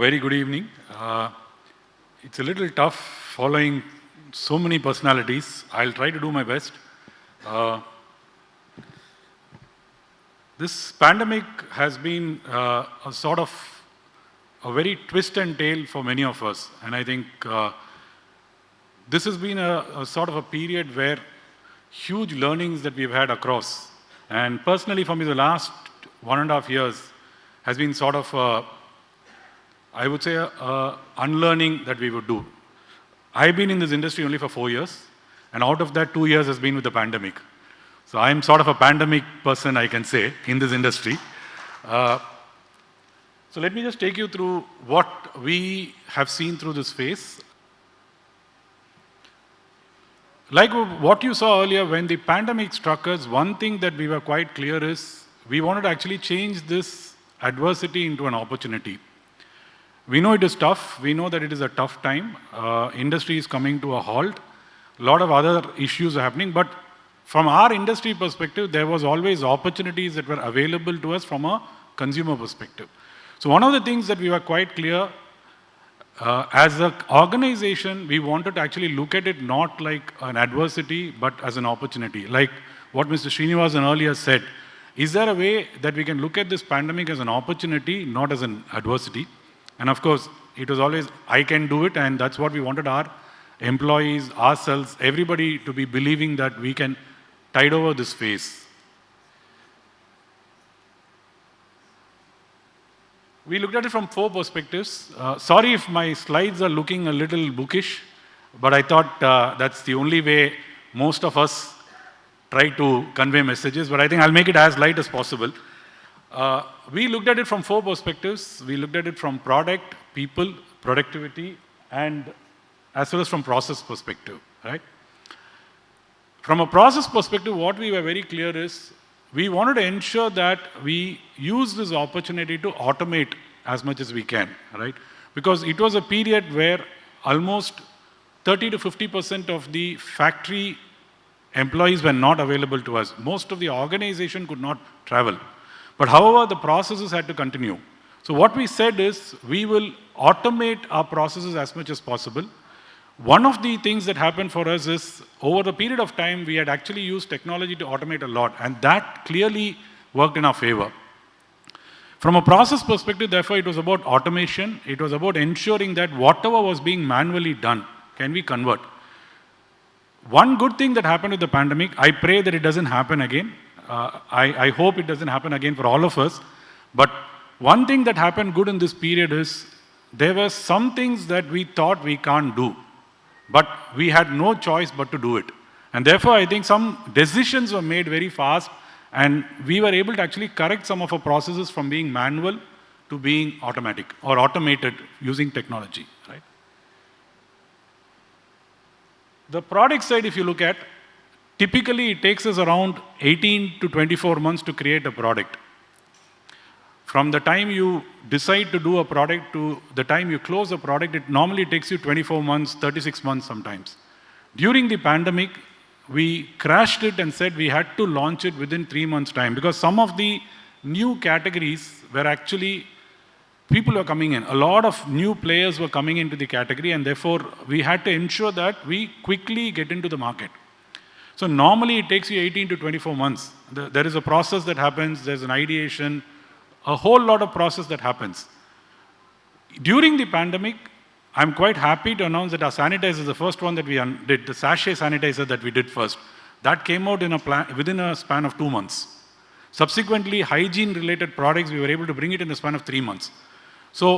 very good evening. It's a little tough following so many personalities. I'll try to do my best. This pandemic has been a sort of a very twist and tail for many of us. And I think this has been a sort of a period where huge learnings that we've had across. And personally for me, the last 1.5 years has been sort of I would say unlearning that we would do. I've been in this industry only for 4 years, and out of that 2 years has been with the pandemic. So I'm sort of a pandemic person, I can say, in this industry. So let me just take you through what we have seen through this phase. Like what you saw earlier, when the pandemic struck us, one thing that we were quite clear is we wanted to actually change this adversity into an opportunity. We know it is tough. We know that it is a tough time. Industry is coming to a halt. A lot of other issues are happening. But from our industry perspective, there was always opportunities that were available to us from a consumer perspective. So one of the things that we were quite clear, as an organization, we wanted to actually look at it not like an adversity, but as an opportunity. Like what Mr. Srinivasan earlier said, is there a way that we can look at this pandemic as an opportunity, not as an adversity? And of course, it was always, I can do it, and that's what we wanted our employees, ourselves, everybody to be believing that we can tide over this phase. We looked at it from 4 perspectives. Sorry if my slides are looking a little bookish, but I thought that's the only way most of us try to convey messages, but I think I'll make it as light as possible. We looked at it from 4 perspectives. We looked at it from product, people, productivity, and as well as from process perspective, right? From a process perspective, what we were very clear is we wanted to ensure that we use this opportunity to automate as much as we can, right? Because it was a period where almost 30 to 50% of the factory employees were not available to us. Most of the organization could not travel. But however, the processes had to continue. So what we said is, we will automate our processes as much as possible. One of the things that happened for us is, over the period of time, we had actually used technology to automate a lot, and that clearly worked in our favor. From a process perspective, therefore, it was about automation. It was about ensuring that whatever was being manually done, can we convert? One good thing that happened with the pandemic, I pray that it doesn't happen again. I hope it doesn't happen again for all of us. But one thing that happened good in this period is there were some things that we thought we can't do, but we had no choice but to do it. And therefore, I think some decisions were made very fast, and we were able to actually correct some of our processes from being manual to being automatic or automated using technology, right? The product side, if you look at, typically, it takes us around 18 to 24 months to create a product. From the time you decide to do a product to the time you close a product, it normally takes you 24 months, 36 months sometimes. During the pandemic, we crashed it and said we had to launch it within 3 months' time, because some of the new categories were actually, people were coming in. A lot of new players were coming into the category, and therefore, we had to ensure that we quickly get into the market. So normally it takes you 18 to 24 months. There is a process that happens, there's an ideation, a whole lot of process that happens. During the pandemic, I'm quite happy to announce that our sanitizer is the first one that we did, the sachet sanitizer that we did first. That came out within a span of 2 months. Subsequently, hygiene-related products, we were able to bring it in the span of 3 months. So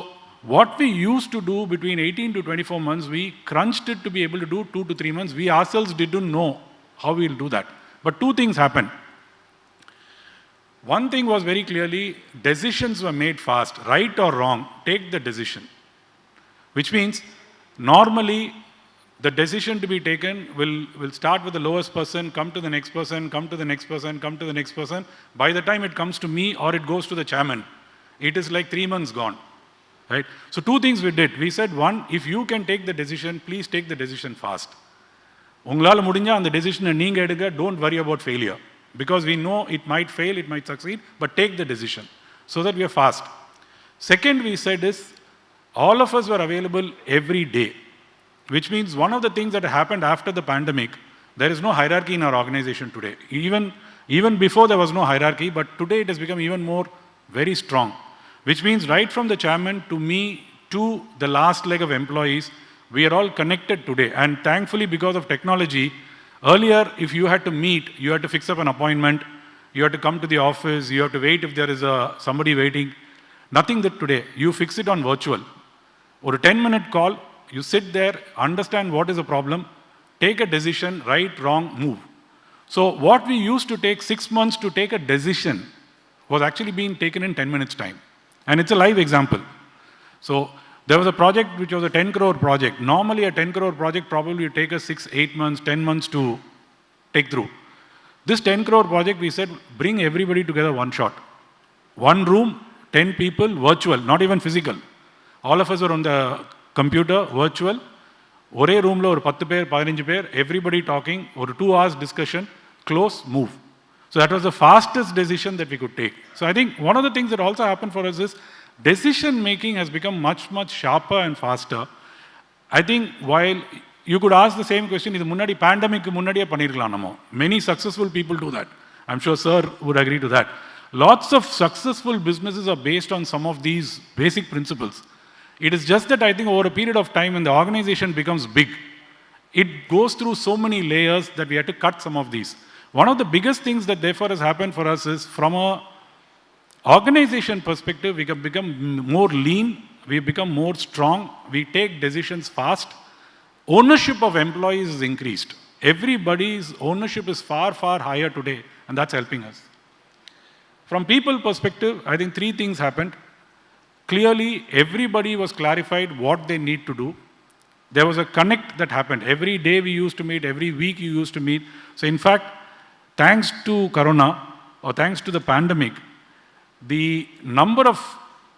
what we used to do between 18 to 24 months, we crunched it to be able to do 2 to 3 months. We ourselves didn't know how we'll do that. But 2 things happened. One thing was very clearly, decisions were made fast. Right or wrong, take the decision. Which means, normally, the decision to be taken will start with the lowest person, come to the next person, come to the next person, come to the next person. By the time it comes to me or it goes to the chairman, it is like 3 months gone. Right? So 2 things we did. We said, one, if you can take the decision, please take the decision fast. உங்களால் முடிஞ்சா அந்த டெசிஷனை நீங்கள் எடுங்க, don't worry about failure. Because we know it might fail, it might succeed, but take the decision so that we are fast. Second, we said is, All of us were available every day, which means one of the things that happened after the pandemic, there is no hierarchy in our organization today. Even before there was no hierarchy, but today it has become even more very strong, which means right from the chairman to me to the last leg of employees, we are all connected today. And thankfully, because of technology, earlier, if you had to meet, you had to fix up an appointment, you had to come to the office, you have to wait if there is somebody waiting. Nothing that today. You fix it on virtual. Or a 10-minute call, you sit there, understand what is the problem, take a decision, right, wrong, move. So what we used to take 6 months to take a decision was actually being taken in 10 minutes time. And it's a live example. So there was a project which was a 10 crore project. Normally a 10 crore project probably would take us 6, 8 months, 10 months to take through. This 10 crore project, we said, bring everybody together one shot. One room, 10 people, virtual, not even physical. All of us were on the computer, virtual. ஒரே ரூமில் ஒரு 10 பேர் 15 பேர் everybody talking, ஒரு 2 hours discussion, close, move. So that was the fastest decision that we could take. So I think one of the things that also happened for us is decision making has become much, much sharper and faster. I think while you could ask the same question, இது முன்னாடி pandemic முன்னாடியே பண்ணிருக்கலாம் நம்ம. Many successful people do that. I'm sure sir would agree to that. Lots of successful businesses are based on some of these basic principles. It is just that I think over a period of time when the organization becomes big, it goes through so many layers that we had to cut some of these. One of the biggest things that therefore has happened for us is from a organization perspective, we have become more lean, we become more strong, we take decisions fast. Ownership of employees is increased. Everybody's ownership is far, far higher today, and that's helping us. From people perspective, I think 3 things happened. Clearly, everybody was clarified what they need to do. There was a connect that happened. Every day we used to meet, every week you used to meet. So in fact, thanks to Corona, or thanks to the pandemic, the number of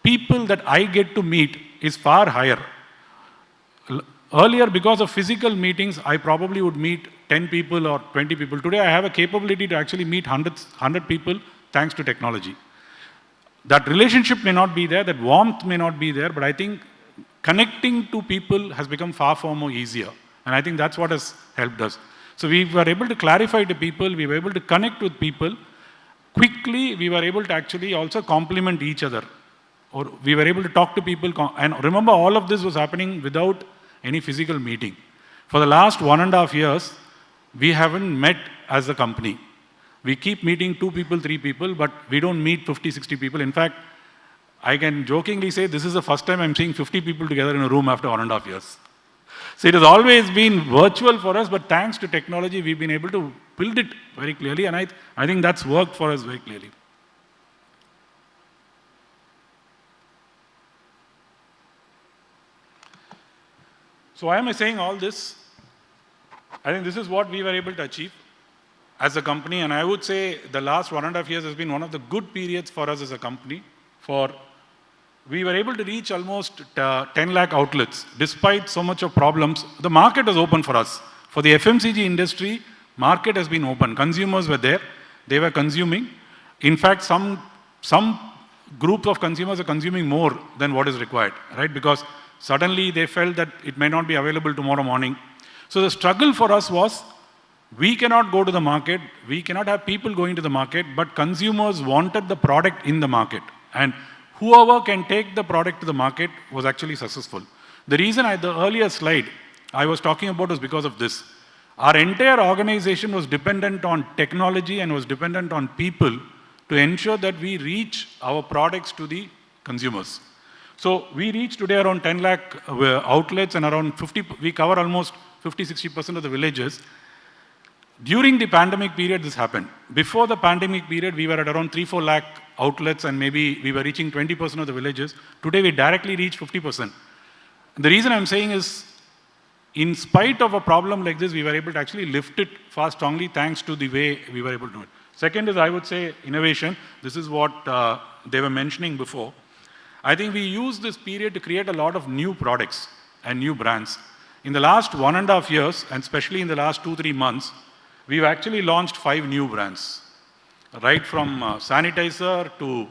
people that I get to meet is far higher. Earlier, because of physical meetings, I probably would meet 10 people or 20 people. Today, I have a capability to actually meet 100 people thanks to technology. That relationship may not be there, that warmth may not be there, but I think connecting to people has become far, far more easier. And I think that's what has helped us. So we were able to clarify to people, we were able to connect with people. Quickly, we were able to actually also complement each other. Or we were able to talk to people. And remember, all of this was happening without any physical meeting. For the last 1.5 years, we haven't met as a company. We keep meeting 2 people, 3 people, but we don't meet 50, 60 people. In fact, I can jokingly say this is the first time I'm seeing 50 people together in a room after 1.5 years. So it has always been virtual for us, but thanks to technology, we've been able to build it very clearly, and I think that's worked for us very clearly. So why am I saying all this? I think this is what we were able to achieve as a company, and I would say the last 1.5 years has been one of the good periods for us as a company. We were able to reach almost 10 lakh outlets. Despite so much of problems, the market was open for us. For the FMCG industry, market has been open. Consumers were there. They were consuming. In fact, some groups of consumers are consuming more than what is required, right? Because suddenly they felt that it may not be available tomorrow morning. So the struggle for us was, we cannot go to the market, we cannot have people going to the market, but consumers wanted the product in the market. And whoever can take the product to the market was actually successful. The reason the earlier slide I was talking about was because of this. Our entire organization was dependent on technology and was dependent on people to ensure that we reach our products to the consumers. So we reach today around 10 lakh outlets and around 50, we cover almost 50-60% of the villages. During the pandemic period, this happened. Before the pandemic period, we were at around 3-4 lakh outlets and maybe we were reaching 20% of the villages. Today, we directly reach 50%. The reason I'm saying is, in spite of a problem like this, we were able to actually lift it far strongly thanks to the way we were able to do it. Second is, I would say, innovation. This is what they were mentioning before. I think we used this period to create a lot of new products and new brands. In the last 1.5 years, and especially in the last 2-3 months, we've actually launched 5 new brands, right from sanitizer to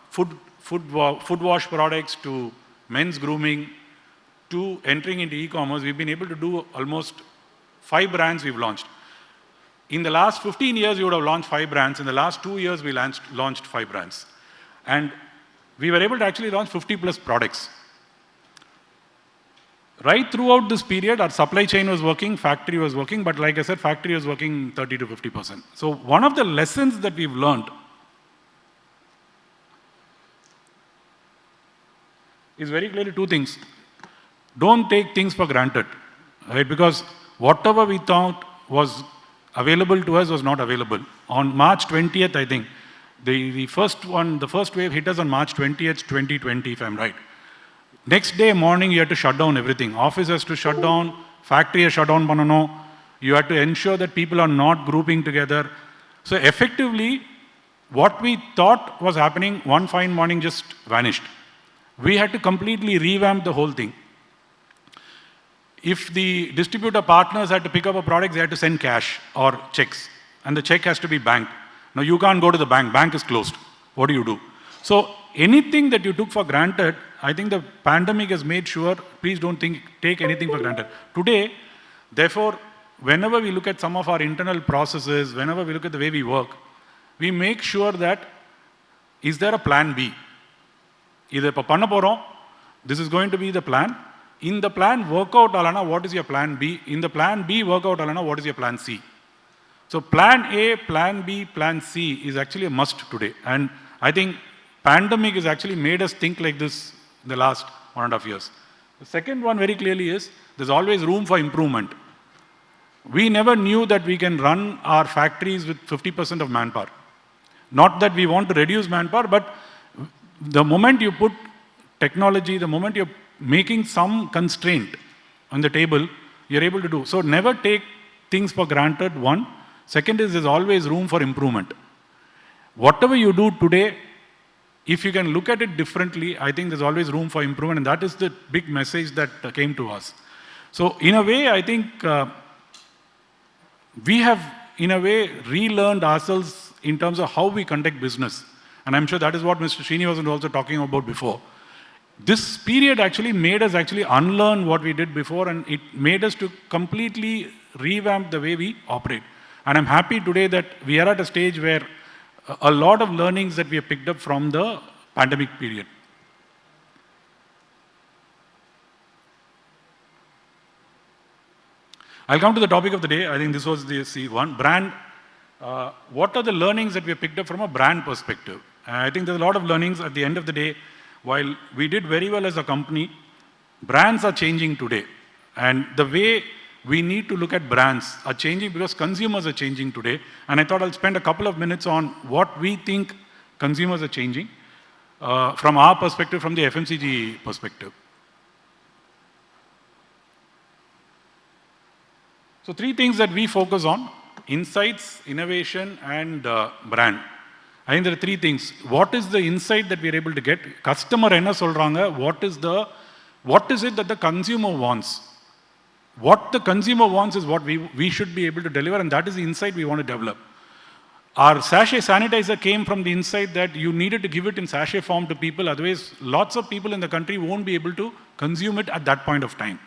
food wash products to men's grooming, to entering into e-commerce, we've been able to do almost 5 brands we've launched. In the last 15 years, we would have launched 5 brands. In the last 2 years, we launched 5 brands. And we were able to actually launch 50 plus products. Right throughout this period, our supply chain was working, factory was working, but like I said, factory was working 30 to 50%. So one of the lessons that we've learned is very clearly 2 things. Don't take things for granted, right? Because whatever we thought was available to us was not available. On March 20th, I think, the first wave hit us on March 20th, 2020, if I'm right. Next day morning, you had to shut down everything. Office has to shut down, factory has shut down panano. You had to ensure that people are not grouping together. So effectively, what we thought was happening one fine morning just vanished. We had to completely revamp the whole thing. If the distributor partners had to pick up a product, they had to send cash or checks, and the check has to be banked. Now you can't go to the bank, bank is closed. What do you do? So anything that you took for granted, I think the pandemic has made sure, please don't take anything for granted. Today, therefore, whenever we look at some of our internal processes, whenever we look at the way we work, we make sure that, is there a plan B? Either panna porom, this is going to be the plan. In the plan, work out alana, what is your plan B? In the plan B, work out alana, what is your plan C? So plan A, plan B, plan C is actually a must today. And I think pandemic has actually made us think like this in the last 1.5 years. The second one very clearly is, there's always room for improvement. We never knew that we can run our factories with 50% of manpower. Not that we want to reduce manpower, but the moment you put technology, the moment you're making some constraint on the table, you're able to do. So never take things for granted, one. Second is, there's always room for improvement. Whatever you do today, if you can look at it differently, I think there's always room for improvement, and that is the big message that came to us. So in a way, I think we have, in a way, relearned ourselves in terms of how we conduct business. And I'm sure that is what Mr. Srini was also talking about before. This period actually made us actually unlearn what we did before, and it made us to completely revamp the way we operate. And I'm happy today that we are at a stage where a lot of learnings that we have picked up from the pandemic period. I'll come to the topic of the day. I think this was the C1 brand. What are the learnings that we have picked up from a brand perspective? I think there's a lot of learnings at the end of the day. While we did very well as a company, brands are changing today. And the way we need to look at brands are changing because consumers are changing today. And I thought I'll spend a couple of minutes on what we think consumers are changing from our perspective, from the FMCG perspective. So 3 things that we focus on: insights, innovation, and brand. I think there are 3 things. What is the insight that we are able to get? Customer enna solranga, what is it that the consumer wants? What the consumer wants is what we should be able to deliver, and that is the insight we want to develop. Our sachet sanitizer came from the insight that you needed to give it in sachet form to people, otherwise lots of people in the country won't be able to consume it at that point of time.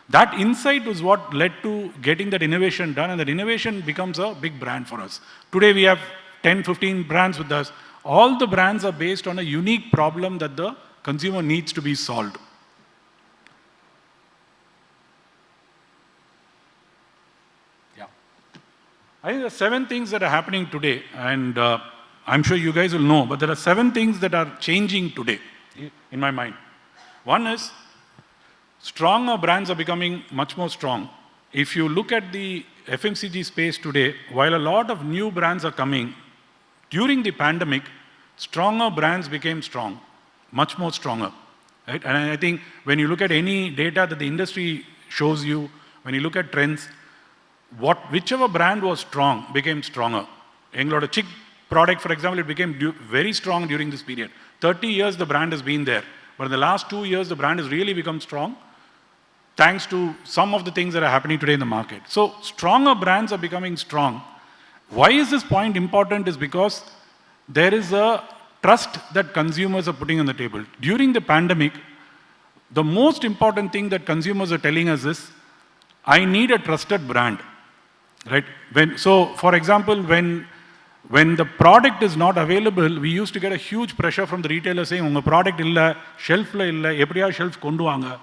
That insight was what led to getting that innovation done, and that innovation becomes a big brand for us. Today we have 10, 15 brands with us. All the brands are based on a unique problem that the consumer needs to be solved. Yeah. I think there are 7 things that are happening today, and I'm sure you guys will know, but there are 7 things that are changing today in my mind. One is, stronger brands are becoming much more strong. If you look at the FMCG space today, while a lot of new brands are coming, during the pandemic, stronger brands became strong, much more stronger. Right? And I think when you look at any data that the industry shows you, when you look at trends, whichever brand was strong became stronger. Englot, a chick product, for example, it became very strong during this period. 30 years the brand has been there, but in the last 2 years the brand has really become strong, thanks to some of the things that are happening today in the market. So stronger brands are becoming strong. Why is this point important? Is because there is a trust that consumers are putting on the table. During the pandemic, The most important thing that consumers are telling us is, I need a trusted brand, right? So, for example, when the product is not available, we used to get a huge pressure from the retailer saying, "Unga product illa, shelf la illa, eppadiya shelf kondu vaanga."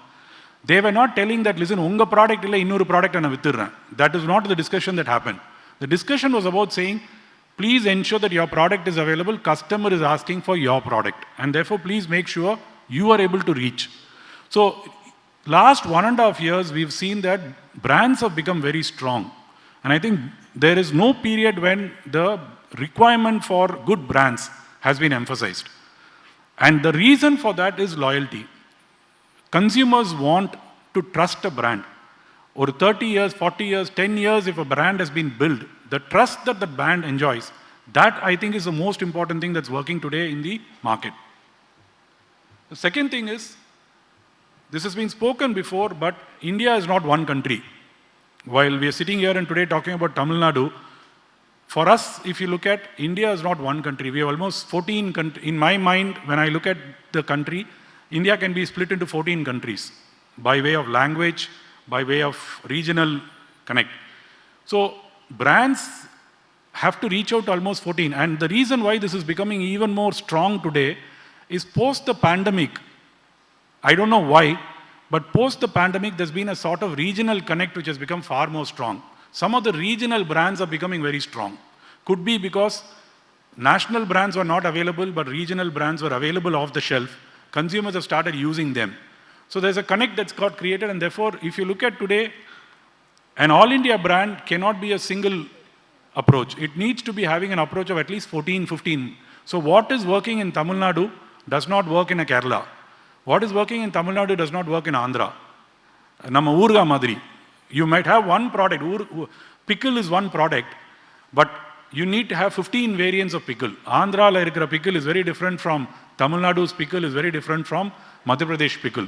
They were not telling that, listen, unga product illa, innoru product ana vittirren. That is not the discussion that happened. The discussion was about saying, please ensure that your product is available. Customer is asking for your product, and therefore, please make sure you are able to reach. So, last 1.5 years, we've seen that brands have become very strong. And I think there is no period when the requirement for good brands has been emphasized. And the reason for that is loyalty. Consumers want to trust a brand. Over 30 years, 40 years, 10 years, if a brand has been built, the trust that the brand enjoys, that I think is the most important thing that's working today in the market. The second thing is, this has been spoken before, but India is not one country. While we are sitting here and today talking about Tamil Nadu, for us, if you look at, India is not one country. We have almost 14 countries. In my mind, when I look at the country, India can be split into 14 countries by way of language, by way of regional connect. So brands have to reach out to almost 14. And the reason why this is becoming even more strong today is post the pandemic. I don't know why, but post the pandemic, there's been a sort of regional connect which has become far more strong. Some of the regional brands are becoming very strong. Could be because national brands were not available, but regional brands were available off the shelf. Consumers have started using them. So there's a connect that's got created, and therefore, if you look at today, an all India brand cannot be a single approach. It needs to be having an approach of at least 14, 15. So what is working in Tamil Nadu does not work in a Kerala. What is working in Tamil Nadu does not work in Andhra. Nama Urga Madri. You might have one product. Pickle is one product, but you need to have 15 variants of pickle. Andhra la irukra pickle is very different from Tamil Nadu's pickle is very different from Madhya Pradesh pickle.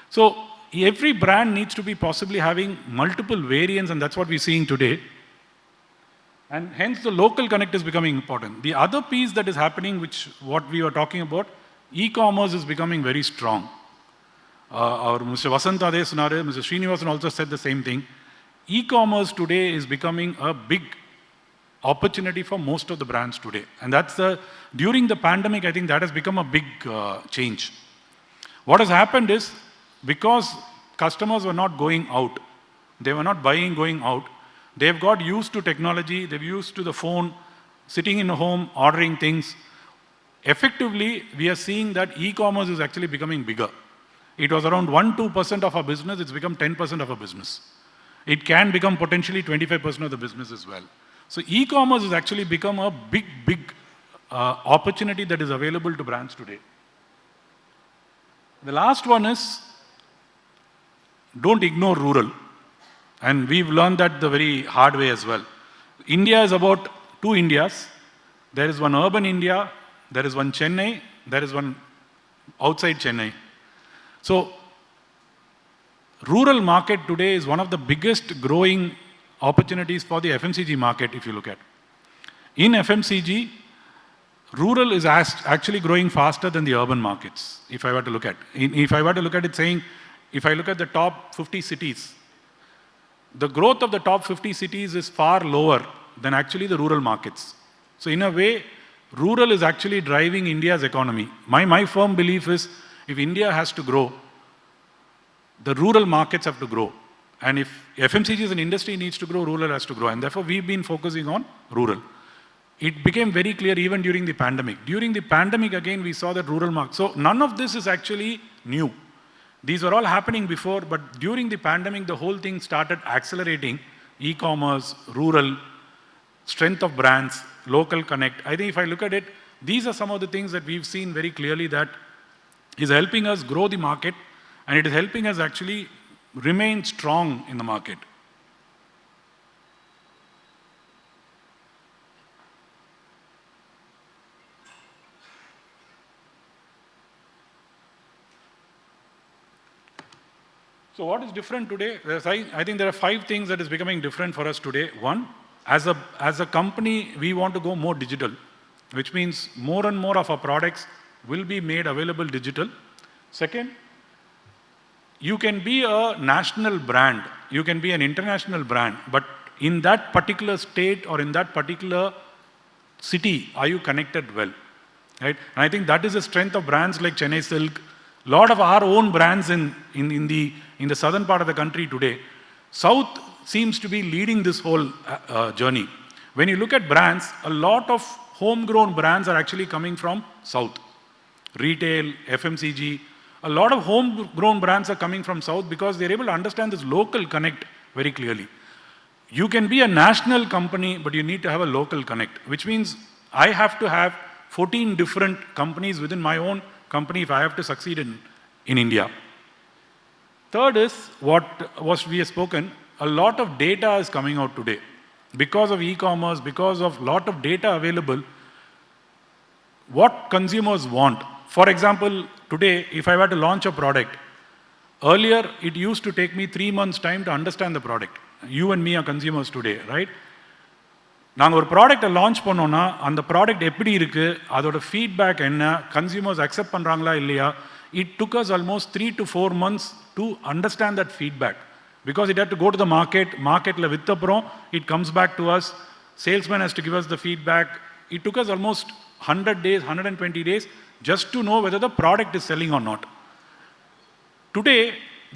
So every brand needs to be possibly having multiple variants, and that's what we're seeing today. And hence the local connect is becoming important. The other piece that is happening, which what we were talking about, e-commerce is becoming very strong. Our Mr. Vasant Ade Sunare, Mr. Srinivasan also said the same thing. E-commerce today is becoming a big opportunity for most of the brands today. And that's during the pandemic, I think that has become a big change. What has happened is, because customers were not going out, they were not buying going out, they've got used to technology, they've used to the phone, sitting in a home, ordering things. Effectively, we are seeing that e-commerce is actually becoming bigger. It was around 1-2% of our business, it's become 10% of our business. It can become potentially 25% of the business as well. So e-commerce has actually become a big opportunity that is available to brands today. The last one is, don't ignore rural. And we've learned that the very hard way as well. India is about two Indias. There is one urban India, there is one Chennai, there is one outside Chennai. So, rural market today is one of the biggest growing opportunities for the FMCG market, if you look at. In FMCG, rural is actually growing faster than the urban markets, if I were to look at. If I were to look at it saying, if I look at the top 50 cities, the growth of the top 50 cities is far lower than actually the rural markets. So in a way, rural is actually driving India's economy. My firm belief is, if India has to grow, the rural markets have to grow. And if FMCG as an industry needs to grow, rural has to grow. And therefore, we've been focusing on rural. It became very clear even during the pandemic. During the pandemic, again, we saw that rural market. So none of this is actually new. These were all happening before, but during the pandemic, the whole thing started accelerating. E-commerce, rural, strength of brands, local connect. I think if I look at it, these are some of the things that we've seen very clearly that is helping us grow the market, and it is helping us actually remain strong in the market. So what is different today? I think there are 5 things that is becoming different for us today. One, as a company, we want to go more digital, which means more and more of our products will be made available digital. Second, you can be a national brand, you can be an international brand, but in that particular state or in that particular city, are you connected well? Right? And I think that is the strength of brands like Chennai Silk. A lot of our own brands in the southern part of the country today. South seems to be leading this whole journey. When you look at brands, a lot of homegrown brands are actually coming from South. Retail, FMCG, a lot of homegrown brands are coming from South because they're able to understand this local connect very clearly. You can be a national company, but you need to have a local connect, which means I have to have 14 different companies within my own company if I have to succeed in India. Third is what we have spoken, a lot of data is coming out today. Because of e-commerce, because of lot of data available, what consumers want. For example, today, if I were to launch a product, earlier it used to take me 3 months time to understand the product. You and me are consumers today, right? நாங்கள் ஒரு ப்ராடக்டை launch பண்ணோன்னா அந்த product எப்படி இருக்குது, அதோட feedback என்ன, consumers accept பண்ணுறாங்களா இல்லையா, it took as almost 3 to 4 months to understand that feedback. Because it had to go to the marketல வித்த அப்புறம் it comes back to us, salesman has to give us the feedback. It took us almost 100 days, 120 days just to know whether the product is selling or not. Today,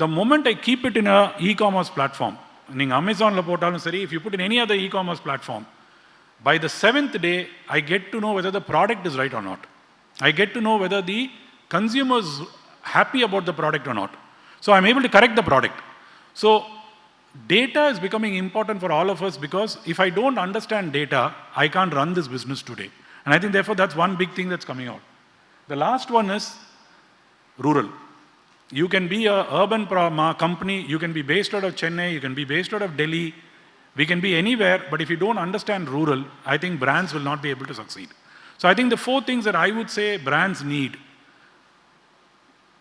the moment I keep it in a e-commerce platform, நீங்கள் அமேசானில் போட்டாலும் சரி, if you put in any other e-commerce platform, by the 7th day, I get to know whether the product is right or not. I get to know whether the consumer is happy about the product or not. So I'm able to correct the product. So data is becoming important for all of us because if I don't understand data, I can't run this business today. And I think therefore that's one big thing that's coming out. The last one is rural. You can be a urban company, you can be based out of Chennai, you can be based out of Delhi, we can be anywhere, but if you don't understand rural, I think brands will not be able to succeed. So I think the 4 things that I would say brands need.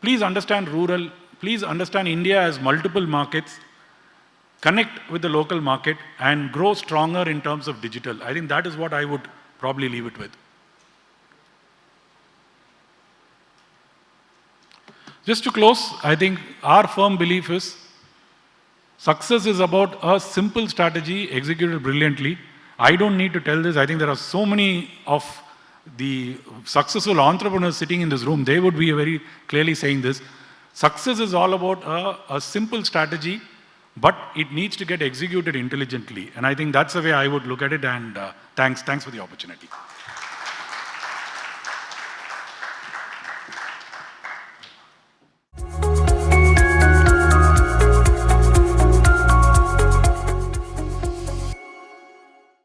Please understand rural, please understand India as multiple markets, connect with the local market and grow stronger in terms of digital. I think that is what I would probably leave it with. Just to close, I think our firm belief is success is about a simple strategy executed brilliantly. I don't need to tell this. I think there are so many of the successful entrepreneurs sitting in this room. They would be very clearly saying this. Success is all about a simple strategy, but it needs to get executed intelligently. And I think that's the way I would look at it. And thanks for the opportunity.